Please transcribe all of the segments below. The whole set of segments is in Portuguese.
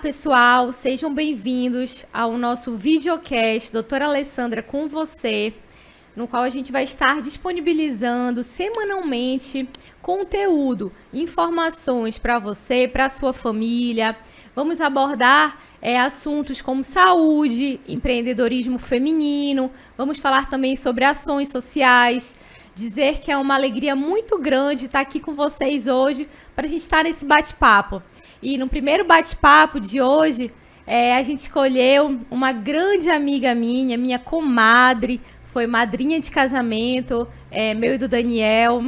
pessoal, sejam bem-vindos ao nosso videocast Doutora Alessandra com você, no qual a gente vai estar disponibilizando semanalmente conteúdo, informações para você, para a sua família. Vamos abordar assuntos como saúde, empreendedorismo feminino, vamos falar também sobre ações sociais. Dizer que é uma alegria muito grande estar aqui com vocês hoje para a gente estar nesse bate-papo. E no primeiro bate-papo de hoje, a gente escolheu uma grande amiga minha comadre, foi madrinha de casamento, meu e do Daniel,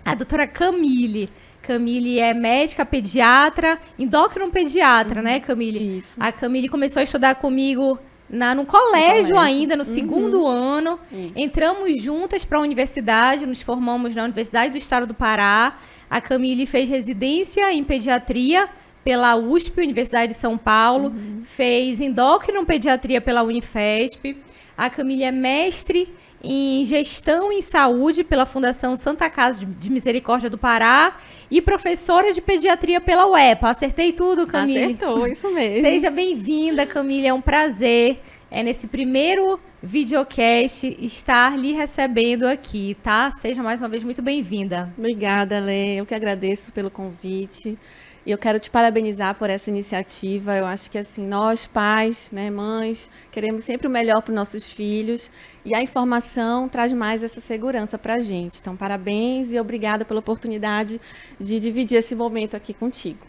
a doutora Camille. Camille é médica, pediatra, endócrino pediatra, né, Camille? Isso. A Camille começou a estudar comigo no colégio ainda, no segundo ano. Isso. Entramos juntas para a universidade, nos formamos na Universidade do Estado do Pará. A Camille fez residência em pediatria pela USP, Universidade de São Paulo. Fez endócrino pediatria pela Unifesp. A Camille é mestre em gestão em saúde pela Fundação Santa Casa de Misericórdia do Pará e professora de pediatria pela UEPA. Acertei tudo, Camille? Acertou, isso mesmo. Seja bem-vinda, Camille. É um prazer, nesse primeiro videocast, estar lhe recebendo aqui, tá? Seja mais uma vez muito bem-vinda. Obrigada, Lê. Eu que agradeço pelo convite. E eu quero te parabenizar por essa iniciativa. Eu acho que, assim, nós, pais, né, mães, queremos sempre o melhor para os nossos filhos. E a informação traz mais essa segurança para a gente. Então, parabéns e obrigada pela oportunidade de dividir esse momento aqui contigo.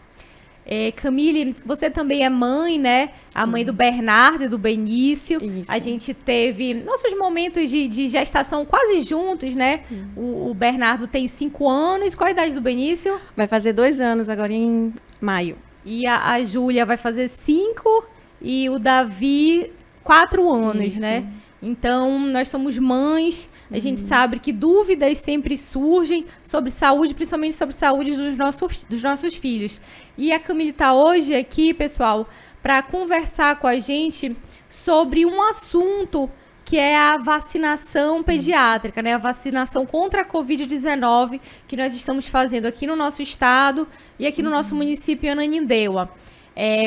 Camille, você também é mãe, né? A mãe do Bernardo e do Benício. Isso. A gente teve nossos momentos de gestação quase juntos, né? O Bernardo tem 5 anos. Qual a idade do Benício? Vai fazer 2 anos agora em maio. E a Júlia vai fazer 5 e o Davi 4 anos, Isso. né? Então, nós somos mães, a gente sabe que dúvidas sempre surgem sobre saúde, principalmente sobre saúde dos nossos filhos. E a Camille está hoje aqui, pessoal, para conversar com a gente sobre um assunto que é a vacinação pediátrica, né? A vacinação contra a Covid-19 que nós estamos fazendo aqui no nosso estado e aqui no nosso município Ananindeua.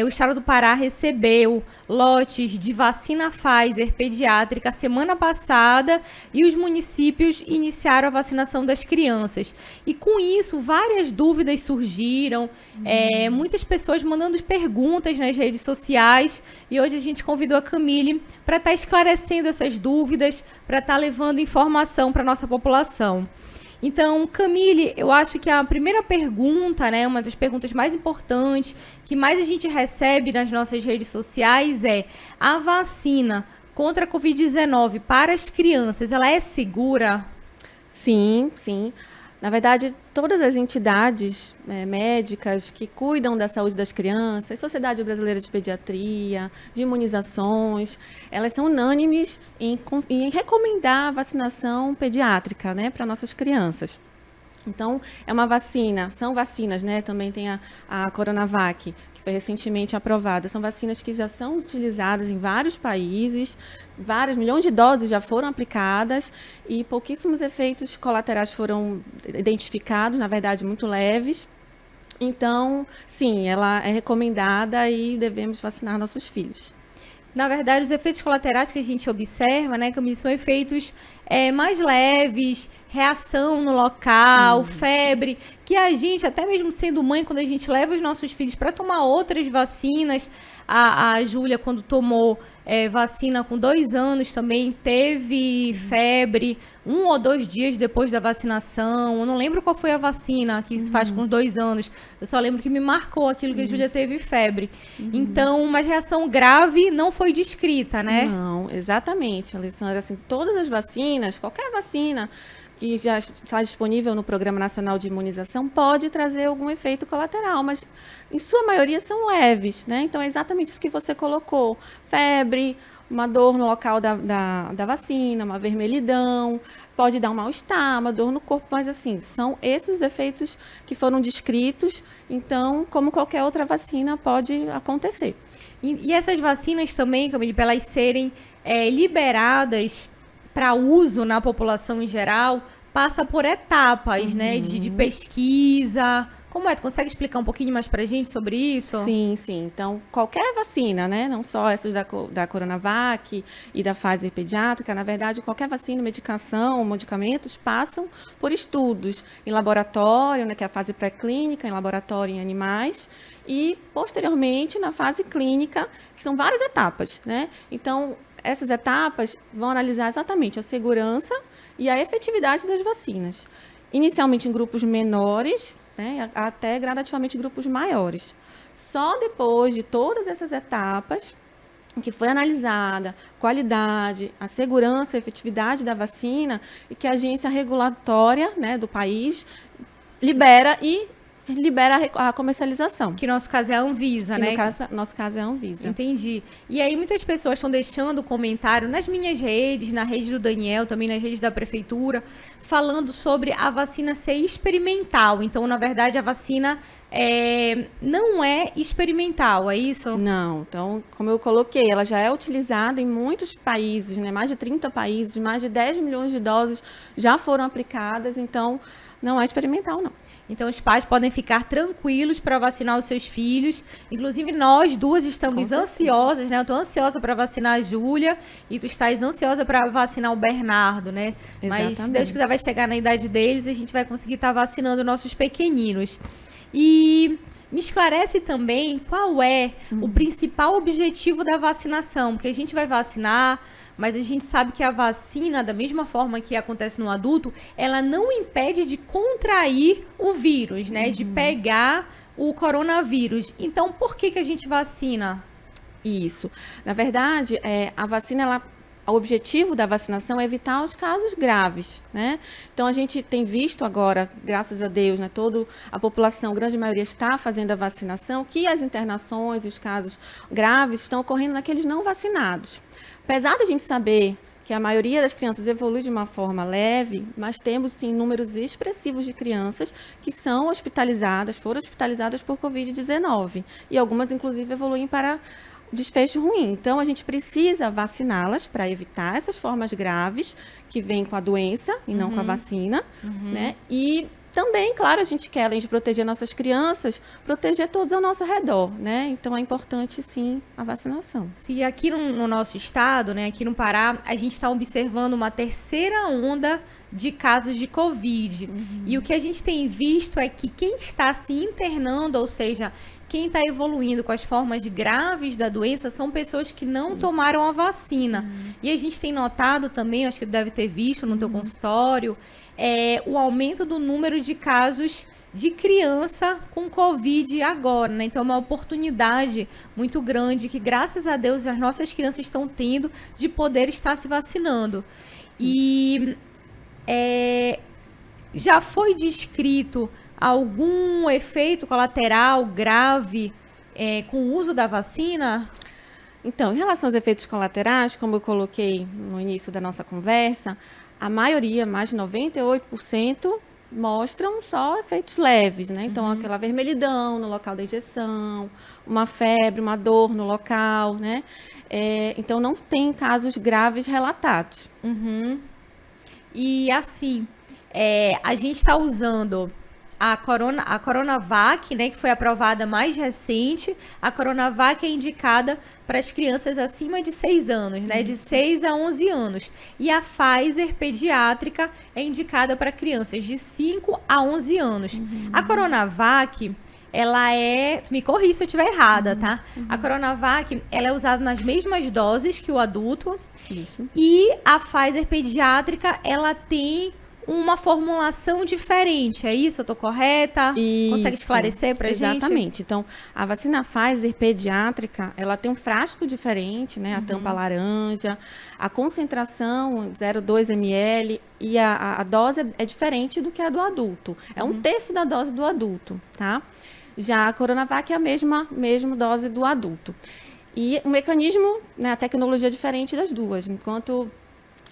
O estado do Pará recebeu lotes de vacina Pfizer pediátrica semana passada e os municípios iniciaram a vacinação das crianças. E com isso, várias dúvidas surgiram, muitas pessoas mandando perguntas nas redes sociais. E hoje a gente convidou a Camille para estar esclarecendo essas dúvidas, para estar levando informação para a nossa população. Então, Camille, eu acho que a primeira pergunta, né, uma das perguntas mais importantes, que mais a gente recebe nas nossas redes sociais é: a vacina contra a Covid-19 para as crianças, ela é segura? Sim, sim. Na verdade, todas as entidades médicas que cuidam da saúde das crianças, Sociedade Brasileira de Pediatria, de imunizações, elas são unânimes em recomendar a vacinação pediátrica, né, para nossas crianças. Então, é uma vacina, são vacinas, né? Também tem a Coronavac, que foi recentemente aprovada. São vacinas que já são utilizadas em vários países, vários milhões de doses já foram aplicadas e pouquíssimos efeitos colaterais foram identificados, na verdade, muito leves. Então, sim, ela é recomendada e devemos vacinar nossos filhos. Na verdade, os efeitos colaterais que a gente observa, né, Camille, são efeitos mais leves, reação no local, febre, que a gente, até mesmo sendo mãe, quando a gente leva os nossos filhos para tomar outras vacinas, a Júlia, quando tomou vacina com 2 anos, também teve febre 1 ou 2 dias depois da vacinação. Eu não lembro qual foi a vacina que se faz com 2 anos. Eu só lembro que me marcou aquilo que a Júlia teve febre. Então, uma reação grave não foi descrita, né? Não, exatamente, Alessandra. Assim, todas as vacinas, qualquer vacina que já está disponível no Programa Nacional de Imunização, pode trazer algum efeito colateral, mas em sua maioria são leves, né? Então é exatamente isso que você colocou: febre, uma dor no local da vacina, uma vermelhidão, pode dar um mal-estar, uma dor no corpo, mas assim, são esses os efeitos que foram descritos, então, como qualquer outra vacina, pode acontecer. E essas vacinas também, Camille, para elas serem liberadas para uso na população em geral, passa por etapas, né, de pesquisa, Como é? Tu consegue explicar um pouquinho mais pra gente sobre isso? Sim, sim. Então, qualquer vacina, né? Não só essas da Coronavac e da Pfizer pediátrica, na verdade, qualquer vacina, medicação, medicamentos passam por estudos em laboratório, né? Que é a fase pré-clínica, em laboratório em animais, e posteriormente na fase clínica, que são várias etapas, né? Então, essas etapas vão analisar exatamente a segurança e a efetividade das vacinas. Inicialmente em grupos menores, né, até gradativamente grupos maiores. Só depois de todas essas etapas, que foi analisada a qualidade, a segurança, a efetividade da vacina, e que a agência regulatória, né, do país libera a comercialização. Que no nosso caso é a Anvisa, né? No nosso caso é a Anvisa. Entendi. E aí muitas pessoas estão deixando comentário nas minhas redes, na rede do Daniel, também nas redes da prefeitura, falando sobre a vacina ser experimental. Então, na verdade, a vacina não é experimental, é isso? Não. Então, como eu coloquei, ela já é utilizada em muitos países, né? Mais de 30 países, mais de 10 milhões de doses já foram aplicadas. Então, não é experimental, não. Então, os pais podem ficar tranquilos para vacinar os seus filhos. Inclusive, nós duas estamos ansiosas, né? Eu estou ansiosa para vacinar a Júlia e tu estás ansiosa para vacinar o Bernardo, né? Exatamente. Mas, se Deus quiser, vai chegar na idade deles e a gente vai conseguir estar vacinando nossos pequeninos. E me esclarece também qual é o principal objetivo da vacinação, porque a gente vai vacinar, mas a gente sabe que a vacina, da mesma forma que acontece no adulto, ela não impede de contrair o vírus, né? De pegar o coronavírus. Então, por que a gente vacina? Isso. Na verdade, a vacina, o objetivo da vacinação é evitar os casos graves, né? Então, a gente tem visto agora, graças a Deus, né, toda a população, a grande maioria está fazendo a vacinação, que as internações e os casos graves estão ocorrendo naqueles não vacinados. Apesar de a gente saber que a maioria das crianças evolui de uma forma leve, mas temos, sim, números expressivos de crianças que foram hospitalizadas por Covid-19. E algumas, inclusive, evoluem para desfecho ruim. Então, a gente precisa vaciná-las para evitar essas formas graves que vêm com a doença e não com a vacina, né? E também, claro, a gente quer, além de proteger nossas crianças, proteger todos ao nosso redor, né? Então, é importante, sim, a vacinação. Se aqui no nosso estado, né, aqui no Pará, a gente está observando uma terceira onda de casos de Covid. E o que a gente tem visto é que quem está se internando, ou seja, quem está evoluindo com as formas graves da doença, são pessoas que não tomaram a vacina. E a gente tem notado também, acho que deve ter visto no teu consultório, o aumento do número de casos de criança com Covid agora, né? Então, é uma oportunidade muito grande que, graças a Deus, as nossas crianças estão tendo de poder estar se vacinando. E já foi descrito algum efeito colateral grave com o uso da vacina? Então, em relação aos efeitos colaterais, como eu coloquei no início da nossa conversa, a maioria, mais de 98%, mostram só efeitos leves, né? Então, aquela vermelhidão no local da injeção, uma febre, uma dor no local, né? Então, não tem casos graves relatados. E, assim, a gente está usando a Coronavac, né, que foi aprovada mais recente. A Coronavac é indicada para as crianças acima de 6 anos, né, de 6 a 11 anos. E a Pfizer pediátrica é indicada para crianças de 5 a 11 anos. A Coronavac, ela me corrija se eu estiver errada, tá? A Coronavac, ela é usada nas mesmas doses que o adulto. Isso. E a Pfizer pediátrica, ela tem uma formulação diferente, é isso? Eu tô correta? Isso. Consegue esclarecer pra gente? Exatamente. Então, a vacina Pfizer pediátrica, ela tem um frasco diferente, né? A tampa laranja, a concentração 0,2 ml e a dose é diferente do que a do adulto. É 1/3 da dose do adulto, tá? Já a Coronavac é a mesma dose do adulto. E o mecanismo, né, a tecnologia é diferente das duas. Enquanto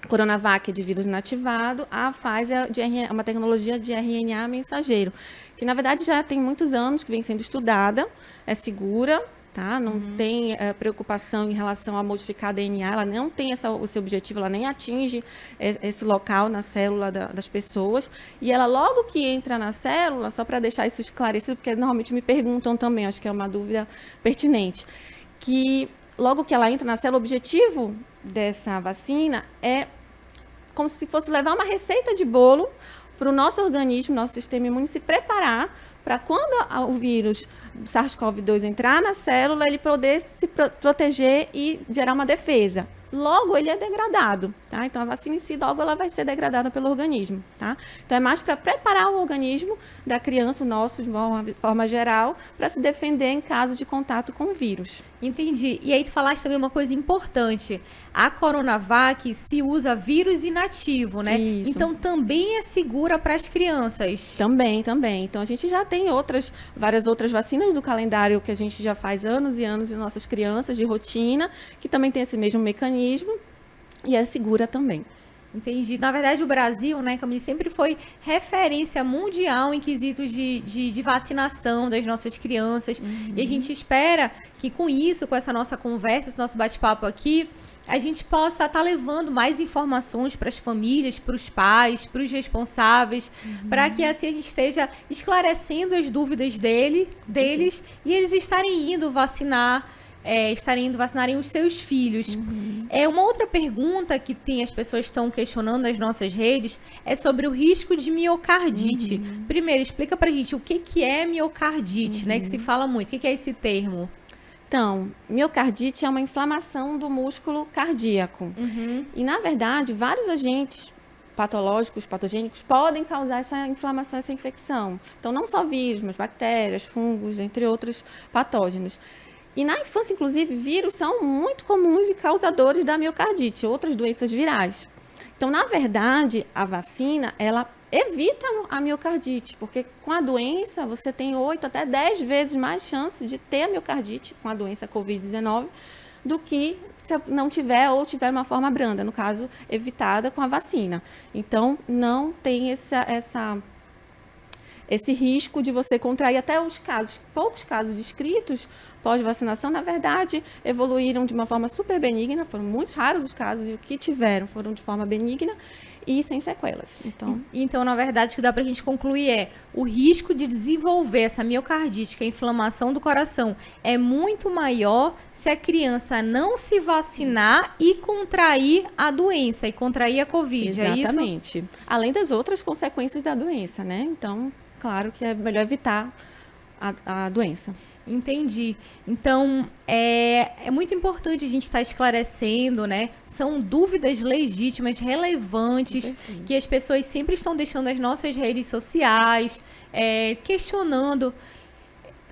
Coronavac é de vírus inativado, a Pfizer é uma tecnologia de RNA mensageiro, que na verdade já tem muitos anos que vem sendo estudada, é segura, tá? Não tem preocupação em relação a modificar DNA, ela não tem esse objetivo, ela nem atinge esse local na célula das pessoas. E ela, logo que entra na célula, só para deixar isso esclarecido, porque normalmente me perguntam também, acho que é uma dúvida pertinente, que logo que ela entra na célula, o objetivo dessa vacina é como se fosse levar uma receita de bolo para o nosso organismo, nosso sistema imune se preparar para quando o vírus SARS-CoV-2 entrar na célula, ele poder se proteger e gerar uma defesa. Logo, ele é degradado, tá? Então, a vacina em si, logo, ela vai ser degradada pelo organismo, tá? Então, é mais para preparar o organismo da criança, o nosso, de uma forma geral, para se defender em caso de contato com o vírus. Entendi. E aí tu falaste também uma coisa importante. A Coronavac se usa vírus inativo, né? Isso. Então, também é segura para as crianças. Também. Então, a gente já tem várias outras vacinas do calendário que a gente já faz anos e anos de nossas crianças, de rotina, que também tem esse mesmo mecanismo e é segura também. Entendi. Na verdade, o Brasil, né, Camille, sempre foi referência mundial em quesitos de vacinação das nossas crianças. E a gente espera que com isso, com essa nossa conversa, esse nosso bate-papo aqui, a gente possa estar levando mais informações para as famílias, para os pais, para os responsáveis, para que assim a gente esteja esclarecendo as dúvidas deles e eles estarem indo vacinarem os seus filhos. Uma outra pergunta que as pessoas estão questionando nas nossas redes é sobre o risco de miocardite. Primeiro, explica pra gente o que é miocardite, né? Que se fala muito. O que é esse termo? Então, miocardite é uma inflamação do músculo cardíaco. E, na verdade, vários agentes patológicos, patogênicos, podem causar essa inflamação, essa infecção. Então, não só vírus, mas bactérias, fungos, entre outros patógenos. E na infância, inclusive, vírus são muito comuns e causadores da miocardite, outras doenças virais. Então, na verdade, a vacina, ela evita a miocardite, porque com a doença você tem 8 até 10 vezes mais chance de ter a miocardite com a doença Covid-19 do que se não tiver ou tiver uma forma branda, no caso, evitada com a vacina. Então, não tem esse risco de você contrair. Até poucos casos descritos pós-vacinação, na verdade, evoluíram de uma forma super benigna, foram muito raros os casos e o que tiveram foram de forma benigna e sem sequelas. Então, na verdade, o que dá pra gente concluir é o risco de desenvolver essa miocardite, que é a inflamação do coração, é muito maior se a criança não se vacinar e contrair a doença, e contrair a Covid, é isso? Exatamente. Além das outras consequências da doença, né? Então, claro que é melhor evitar a doença. Entendi. Então, é muito importante a gente estar esclarecendo, né? São dúvidas legítimas, relevantes, que as pessoas sempre estão deixando nas nossas redes sociais, questionando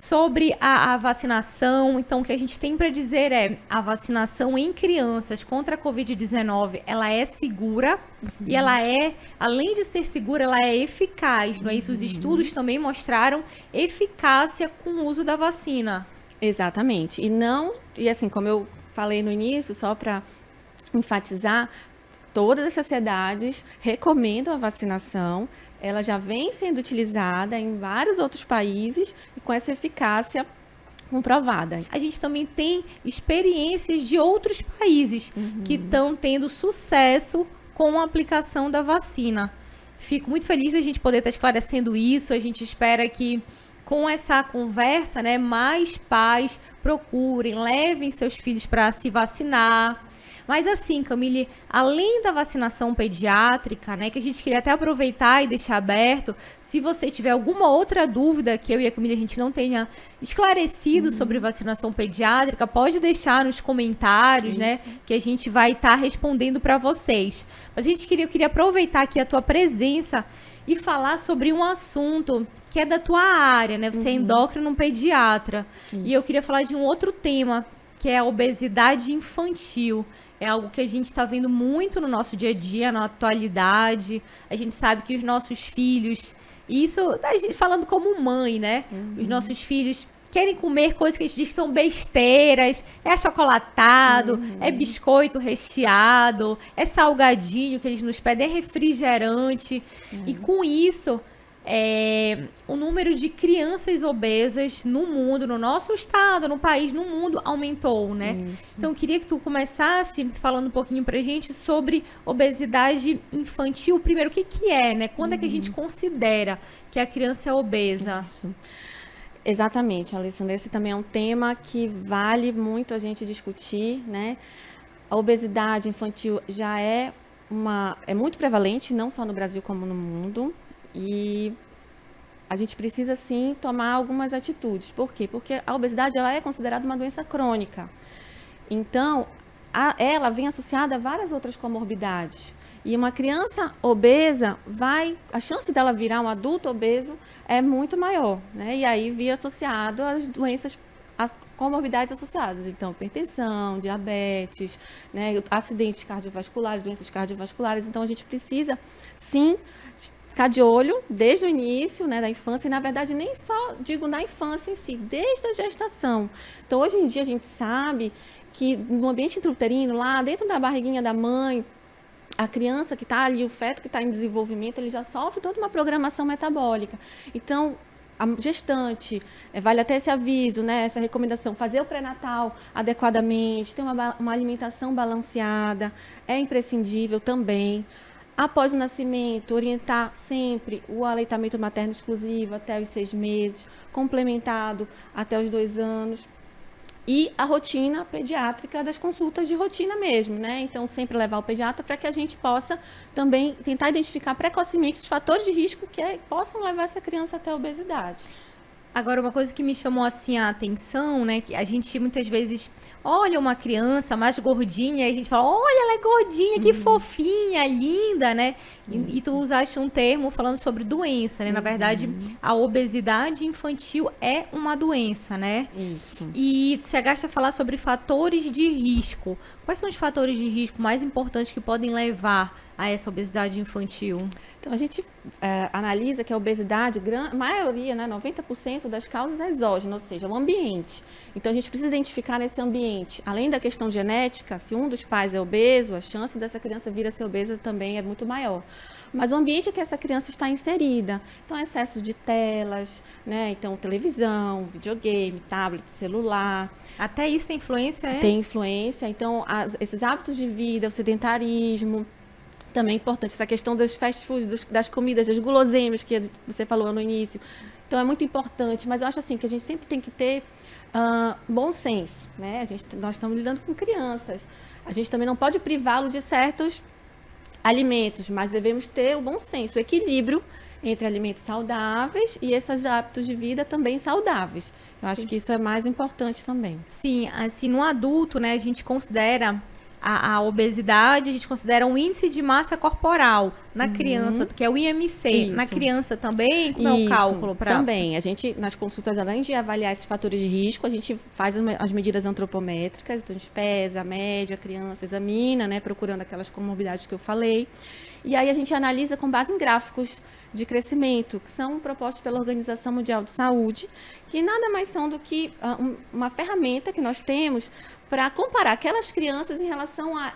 sobre a vacinação. Então, o que a gente tem para dizer é a vacinação em crianças contra a Covid-19, ela é segura e ela além de ser segura, ela é eficaz, não é isso? Os estudos também mostraram eficácia com o uso da vacina. Exatamente. E assim, como eu falei no início, só para enfatizar, todas as sociedades recomendam a vacinação. Ela já vem sendo utilizada em vários outros países e com essa eficácia comprovada. A gente também tem experiências de outros países que estão tendo sucesso com a aplicação da vacina. Fico muito feliz da gente poder estar esclarecendo isso. A gente espera que com essa conversa, né, mais pais procurem, levem seus filhos para se vacinar. Mas assim, Camille, além da vacinação pediátrica, né, que a gente queria até aproveitar e deixar aberto, se você tiver alguma outra dúvida que eu e a Camille a gente não tenha esclarecido sobre vacinação pediátrica, pode deixar nos comentários, né, que a gente vai estar respondendo para vocês. Mas eu queria aproveitar aqui a tua presença e falar sobre um assunto que é da tua área, né? Você é endócrino pediatra. Isso. E eu queria falar de um outro tema, que é a obesidade infantil. É algo que a gente está vendo muito no nosso dia a dia, na atualidade. A gente sabe que os nossos filhos, isso a gente falando como mãe, né? Os nossos filhos querem comer coisas que a gente diz que são besteiras, é achocolatado, é biscoito recheado, é salgadinho que eles nos pedem, é refrigerante. E com isso, o número de crianças obesas no mundo, no nosso estado, no país, no mundo, aumentou, né? Isso. Então, eu queria que tu começasse falando um pouquinho pra gente sobre obesidade infantil. Primeiro, o que que é, né? Quando é que a gente considera que a criança é obesa? Isso. Exatamente, Alessandra. Esse também é um tema que vale muito a gente discutir, né? A obesidade infantil já é muito prevalente, não só no Brasil como no mundo. E a gente precisa, sim, tomar algumas atitudes. Por quê? Porque a obesidade ela é considerada uma doença crônica. Então, ela vem associada a várias outras comorbidades. E uma criança obesa a chance dela virar um adulto obeso é muito maior, né? E aí via associado às doenças, às comorbidades associadas. Então, hipertensão, diabetes, né? Acidentes cardiovasculares, doenças cardiovasculares. Então, a gente precisa, sim, ficar de olho desde o início, né, da infância, e na verdade nem só digo na infância em si, desde a gestação. Então, hoje em dia a gente sabe que no ambiente intrauterino, lá dentro da barriguinha da mãe, a criança que está ali, o feto que está em desenvolvimento, ele já sofre toda uma programação metabólica. Então, a gestante, vale até esse aviso, né, essa recomendação, fazer o pré-natal adequadamente, ter uma alimentação balanceada, é imprescindível também. Após o nascimento, orientar sempre o aleitamento materno exclusivo até os 6 meses, complementado até os 2 anos. E a rotina pediátrica das consultas de rotina mesmo, né? Então, sempre levar o pediatra para que a gente possa também tentar identificar precocemente os fatores de risco que possam levar essa criança até a obesidade. Agora, uma coisa que me chamou assim a atenção, né, que a gente muitas vezes olha uma criança mais gordinha e a gente fala, olha, ela é gordinha, que fofinha, linda, né? E tu usaste um termo falando sobre doença, né? Na verdade, a obesidade infantil é uma doença, né? Isso. E tu chegaste a falar sobre fatores de risco. Quais são os fatores de risco mais importantes que podem levar a essa obesidade infantil? Então, a gente analisa que a obesidade, a maioria, né, 90% das causas é exógena, ou seja, o ambiente. Então, a gente precisa identificar nesse ambiente, além da questão genética, se um dos pais é obeso, a chance dessa criança vir a ser obesa também é muito maior. Mas o ambiente que essa criança está inserida, então excesso de telas, né? Então televisão, videogame, tablet, celular. Até isso tem influência, é? Tem influência, então esses hábitos de vida, o sedentarismo, também é importante, essa questão dos fast foods, das comidas, das guloseimas que você falou no início. Então é muito importante, mas eu acho assim que a gente sempre tem que ter bom senso, né? Nós estamos lidando com crianças, a gente também não pode privá-lo de certos alimentos, mas devemos ter o bom senso, o equilíbrio entre alimentos saudáveis e esses hábitos de vida também saudáveis. Eu acho que isso é mais importante também. Sim, assim, no adulto, né, a gente considera a obesidade, a gente considera um índice de massa corporal na criança, que é o IMC. Isso. Na criança também, como é o cálculo? Também. A gente, nas consultas, além de avaliar esses fatores de risco, a gente faz as medidas antropométricas, então a gente pesa, mede a criança, examina, né, procurando aquelas comorbidades que eu falei. E aí a gente analisa com base em gráficos de crescimento, que são propostos pela Organização Mundial de Saúde, que nada mais são do que uma ferramenta que nós temos para comparar aquelas crianças em relação a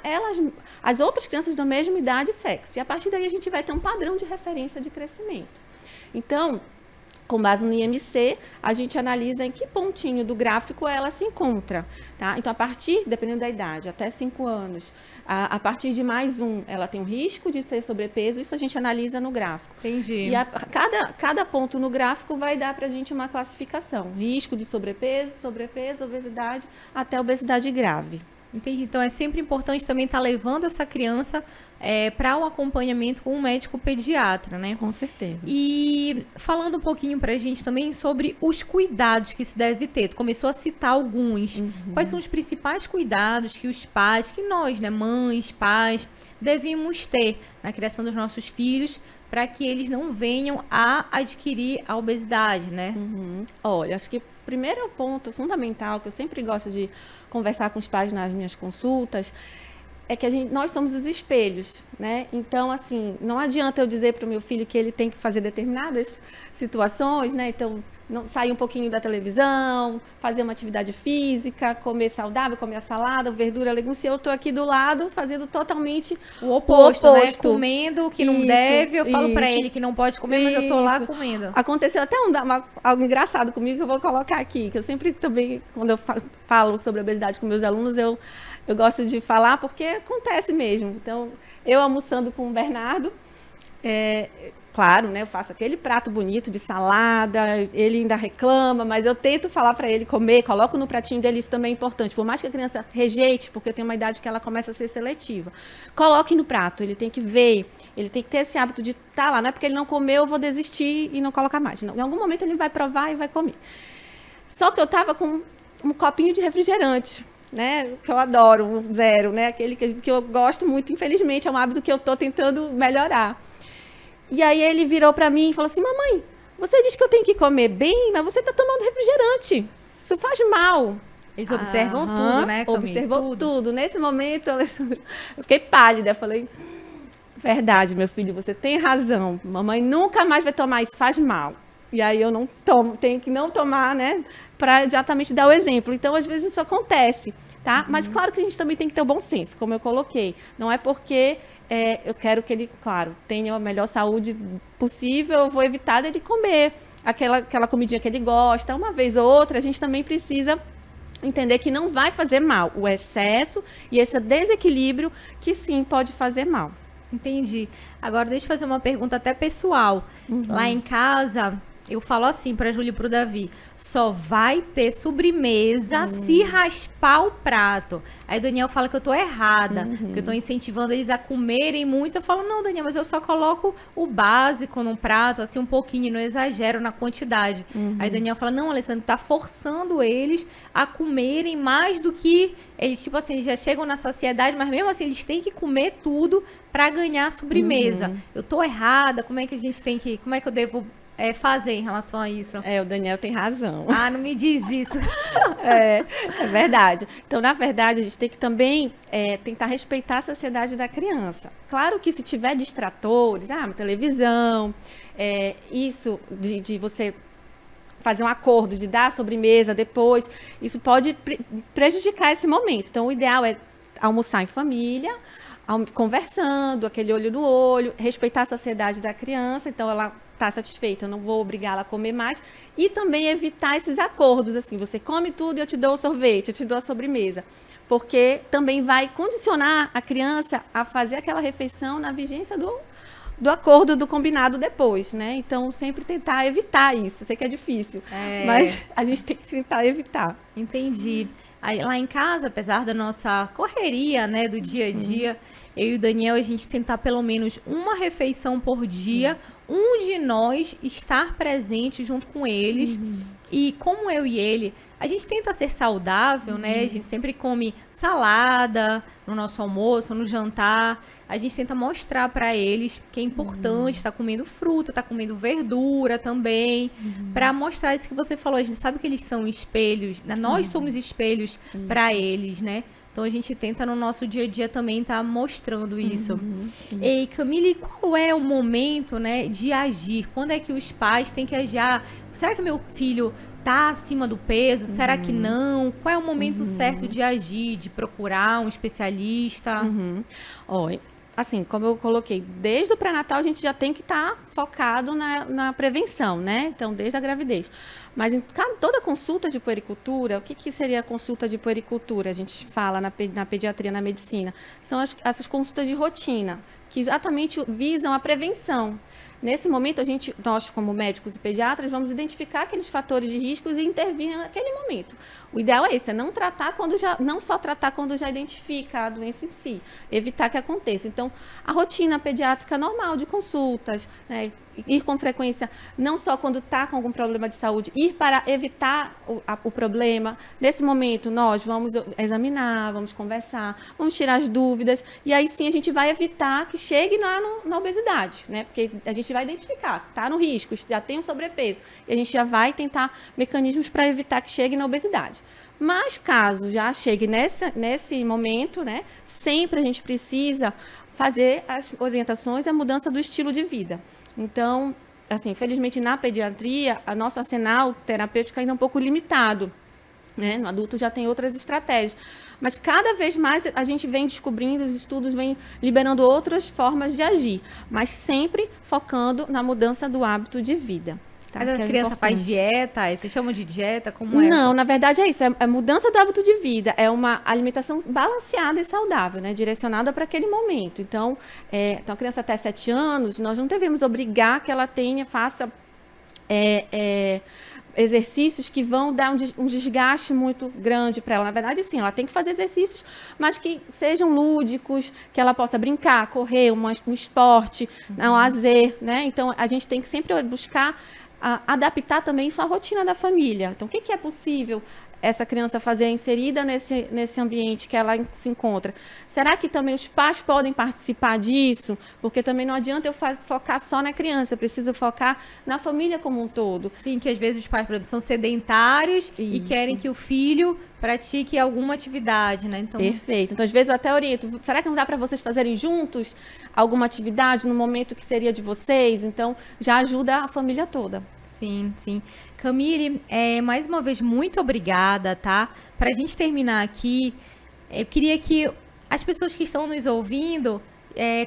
as outras crianças da mesma idade e sexo. E a partir daí a gente vai ter um padrão de referência de crescimento. Então, com base no IMC, a gente analisa em que pontinho do gráfico ela se encontra, tá? Então, dependendo da idade, até 5 anos, a partir de mais ela tem um risco de ter sobrepeso, isso a gente analisa no gráfico. Entendi. E cada ponto no gráfico vai dar para a gente uma classificação, risco de sobrepeso, obesidade, até obesidade grave. Entendi. Então, é sempre importante também estar levando essa criança para um acompanhamento com um médico pediatra, né? Com certeza. E falando um pouquinho para a gente também sobre os cuidados que se deve ter. Tu começou a citar alguns. Quais são os principais cuidados que os pais, que nós, né, mães, pais, devemos ter na criação dos nossos filhos para que eles não venham a adquirir a obesidade, né? Olha, acho que o primeiro ponto fundamental que eu sempre gosto de conversar com os pais nas minhas consultas é que nós somos os espelhos, né? Então, assim, não adianta eu dizer para o meu filho que ele tem que fazer determinadas situações, né? Então, sair um pouquinho da televisão, fazer uma atividade física, comer saudável, comer a salada, verdura, legumes. Se eu estou aqui do lado fazendo totalmente o oposto, né? Comendo o que não deve, eu falo para ele que não pode comer, mas eu estou lá comendo. Aconteceu até algo engraçado comigo que eu vou colocar aqui, que eu sempre também, quando eu falo sobre obesidade com meus alunos, eu gosto de falar porque acontece mesmo. Então, eu almoçando com o Bernardo, claro, né, eu faço aquele prato bonito de salada, ele ainda reclama, mas eu tento falar para ele comer, coloco no pratinho dele, isso também é importante. Por mais que a criança rejeite, porque eu tenho uma idade que ela começa a ser seletiva, coloque no prato, ele tem que ver, ele tem que ter esse hábito de estar lá. Não é porque ele não comeu, eu vou desistir e não colocar mais. Não, em algum momento ele vai provar e vai comer. Só que eu estava com um copinho de refrigerante, né, que eu adoro, um zero, né, aquele que eu gosto muito, infelizmente, é um hábito que eu estou tentando melhorar. E aí ele virou para mim e falou assim: mamãe, você diz que eu tenho que comer bem, mas você está tomando refrigerante, isso faz mal. Eles observam tudo, né, Camille? Observou tudo. Nesse momento, Alessandra, eu fiquei pálida, eu falei: verdade, meu filho, você tem razão, mamãe nunca mais vai tomar, isso faz mal. E aí eu não tomo, tenho que não tomar, né, para exatamente dar o exemplo. Então, às vezes isso acontece, tá? Mas claro que a gente também tem que ter o bom senso, como eu coloquei. Não é porque eu quero que ele, claro, tenha a melhor saúde possível, eu vou evitar dele comer aquela comidinha que ele gosta. Uma vez ou outra, a gente também precisa entender que não vai fazer mal. O excesso e esse desequilíbrio que sim pode fazer mal. Entendi. Agora, deixa eu fazer uma pergunta até pessoal. Lá em casa, eu falo assim para a Júlia e para o Davi: só vai ter sobremesa se raspar o prato. Aí o Daniel fala que eu tô errada, que eu tô incentivando eles a comerem muito. Eu falo: não, Daniel, mas eu só coloco o básico num prato, assim, um pouquinho, não exagero na quantidade. Aí o Daniel fala: não, Alessandro, tá forçando eles a comerem mais do que eles, tipo assim, já chegam na saciedade, mas mesmo assim eles têm que comer tudo para ganhar a sobremesa. Eu tô errada? Como é que eu devo fazer em relação a isso? O Daniel tem razão. Ah, não me diz isso. É verdade. Então, na verdade, a gente tem que também tentar respeitar a saciedade da criança. Claro que se tiver distratores, uma televisão, isso de você fazer um acordo, de dar a sobremesa depois, isso pode prejudicar esse momento. Então, o ideal é almoçar em família, conversando, aquele olho no olho, respeitar a saciedade da criança. Então, ela está satisfeita, eu não vou obrigá-la a comer mais. E também evitar esses acordos, assim, você come tudo e eu te dou o sorvete, eu te dou a sobremesa. Porque também vai condicionar a criança a fazer aquela refeição na vigência do acordo, do combinado depois, né? Então, sempre tentar evitar isso. Eu sei que é difícil, mas a gente tem que tentar evitar. Entendi. Aí, lá em casa, apesar da nossa correria, né, do dia a dia, eu e o Daniel, a gente tentar pelo menos uma refeição por dia, um de nós estar presente junto com eles. E como eu e ele, a gente tenta ser saudável, né? A gente sempre come salada no nosso almoço, no jantar. A gente tenta mostrar para eles que é importante estar comendo fruta, estar comendo verdura também, para mostrar isso que você falou. A gente sabe que eles são espelhos, né? Nós somos espelhos para eles, né? Então, a gente tenta no nosso dia a dia também estar mostrando isso. E, Camille, qual é o momento, né, de agir? Quando é que os pais têm que agir? Será que meu filho está acima do peso? Será que não? Qual é o momento certo de agir, de procurar um especialista? Assim, como eu coloquei, desde o pré-natal a gente já tem que estar focado na prevenção, né? Então, desde a gravidez. Mas em toda consulta de puericultura, o que seria a consulta de puericultura? A gente fala na pediatria, na medicina. São essas consultas de rotina, que exatamente visam a prevenção. Nesse momento, nós, como médicos e pediatras, vamos identificar aqueles fatores de riscos e intervir naquele momento. O ideal é esse, não só tratar quando já identifica a doença em si, evitar que aconteça. Então, a rotina pediátrica normal de consultas, né, ir com frequência, não só quando está com algum problema de saúde, ir para evitar o problema. Nesse momento, nós vamos examinar, vamos conversar, vamos tirar as dúvidas, e aí sim a gente vai evitar que chegue lá na obesidade, né? Porque a gente vai identificar, está no risco, já tem um sobrepeso, e a gente já vai tentar mecanismos para evitar que chegue na obesidade. Mas caso já chegue nesse momento, né, sempre a gente precisa fazer as orientações e a mudança do estilo de vida. Então, assim, infelizmente na pediatria, a nosso arsenal terapêutico ainda é um pouco limitado, né? No adulto já tem outras estratégias. Mas cada vez mais a gente vem descobrindo, os estudos vêm liberando outras formas de agir, mas sempre focando na mudança do hábito de vida. Tá? Mas a Que é criança faz importante. dieta? Vocês chamam de dieta? Como é? Não, na verdade é isso, é mudança do hábito de vida, é uma alimentação balanceada e saudável, né, direcionada para aquele momento. Então, a criança até 7 anos, nós não devemos obrigar que ela faça exercícios que vão dar um desgaste muito grande para ela. Na verdade, sim, ela tem que fazer exercícios, mas que sejam lúdicos, que ela possa brincar, correr, um esporte, um lazer, né? Então, a gente tem que sempre buscar adaptar também isso à rotina da família. Então, o que é possível essa criança fazer inserida nesse ambiente que ela se encontra? Será que também os pais podem participar disso? Porque também não adianta eu focar só na criança, eu preciso focar na família como um todo. Sim, que às vezes os pais, por exemplo, são sedentários e querem que o filho pratique alguma atividade, né? Então... Perfeito. Então, às vezes eu até oriento, será que não dá para vocês fazerem juntos alguma atividade no momento que seria de vocês? Então, já ajuda a família toda. Sim, sim. Camille, mais uma vez, muito obrigada, tá? Para a gente terminar aqui, eu queria que as pessoas que estão nos ouvindo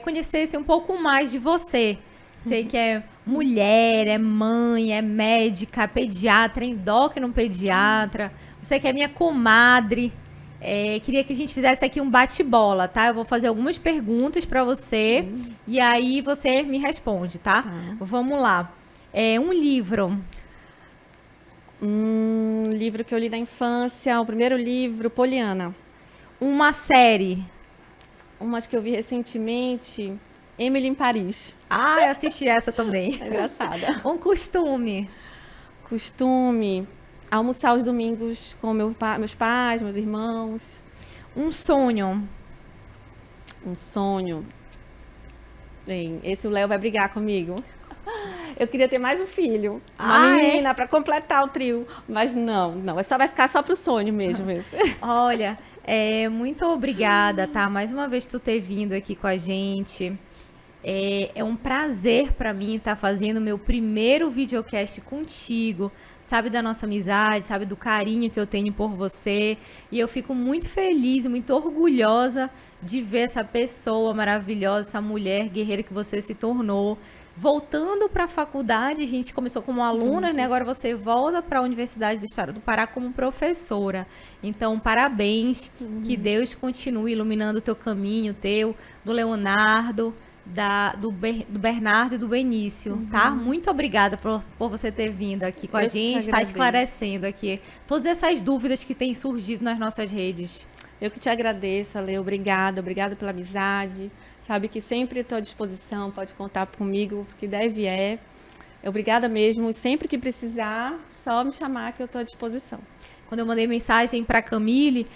conhecessem um pouco mais de você. Sei que é mulher, é mãe, é médica, é pediatra, endócrino pediatra. Você que é minha comadre. Queria que a gente fizesse aqui um bate-bola, tá? Eu vou fazer algumas perguntas para você e aí você me responde, tá? Vamos lá. Um livro. Um livro que eu li na infância, o primeiro livro, Poliana. Uma série. Umas que eu vi recentemente, Emily em Paris. Ah, eu assisti essa também. É engraçada. Um costume. Costume, almoçar os domingos com meus pais, meus irmãos. Um sonho. Um sonho. Bem, esse o Léo vai brigar comigo. Eu queria ter mais um filho, uma menina para completar o trio, mas não, só vai ficar só pro sonho mesmo. Olha, muito obrigada, tá? Mais uma vez tu ter vindo aqui com a gente. É um prazer para mim estar fazendo meu primeiro videocast contigo. Sabe da nossa amizade, sabe do carinho que eu tenho por você. E eu fico muito feliz e muito orgulhosa de ver essa pessoa maravilhosa, essa mulher guerreira que você se tornou. Voltando para a faculdade, a gente começou como aluna, né? Agora você volta para a Universidade do Estado do Pará como professora. Então, parabéns. Que Deus continue iluminando o teu caminho, do Leonardo, do Bernardo e do Benício, tá? Muito obrigada por você ter vindo aqui com a gente, estar esclarecendo aqui todas essas dúvidas que têm surgido nas nossas redes. Eu que te agradeço, Ale. Obrigada pela amizade. Sabe que sempre estou à disposição, pode contar comigo, porque deve Obrigada mesmo. Sempre que precisar, só me chamar que eu estou à disposição. Quando eu mandei mensagem para a Camille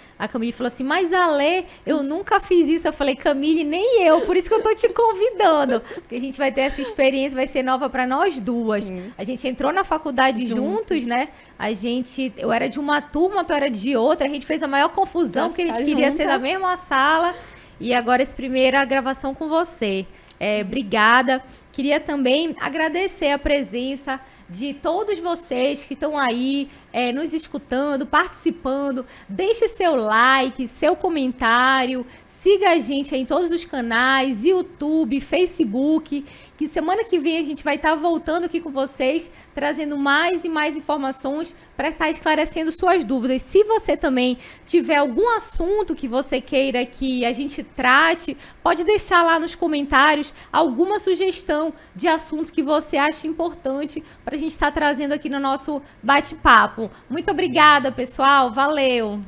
falou assim, mas Ale, eu nunca fiz isso. Eu falei, Camille, nem eu, por isso que eu tô te convidando. Porque a gente vai ter essa experiência, vai ser nova para nós duas. Sim. A gente entrou na faculdade juntos, né? Eu era de uma turma, tu era de outra. A gente fez a maior confusão, porque a gente queria ser da mesma sala. E agora essa primeira gravação com você. Obrigada. Queria também agradecer a presença de todos vocês que estão aí nos escutando, participando. Deixe seu like, seu comentário. Siga a gente aí em todos os canais, YouTube, Facebook. Que semana que vem a gente vai estar voltando aqui com vocês, trazendo mais e mais informações para estar esclarecendo suas dúvidas. Se você também tiver algum assunto que você queira que a gente trate, pode deixar lá nos comentários alguma sugestão de assunto que você acha importante para a gente estar trazendo aqui no nosso bate-papo. Muito obrigada, pessoal. Valeu!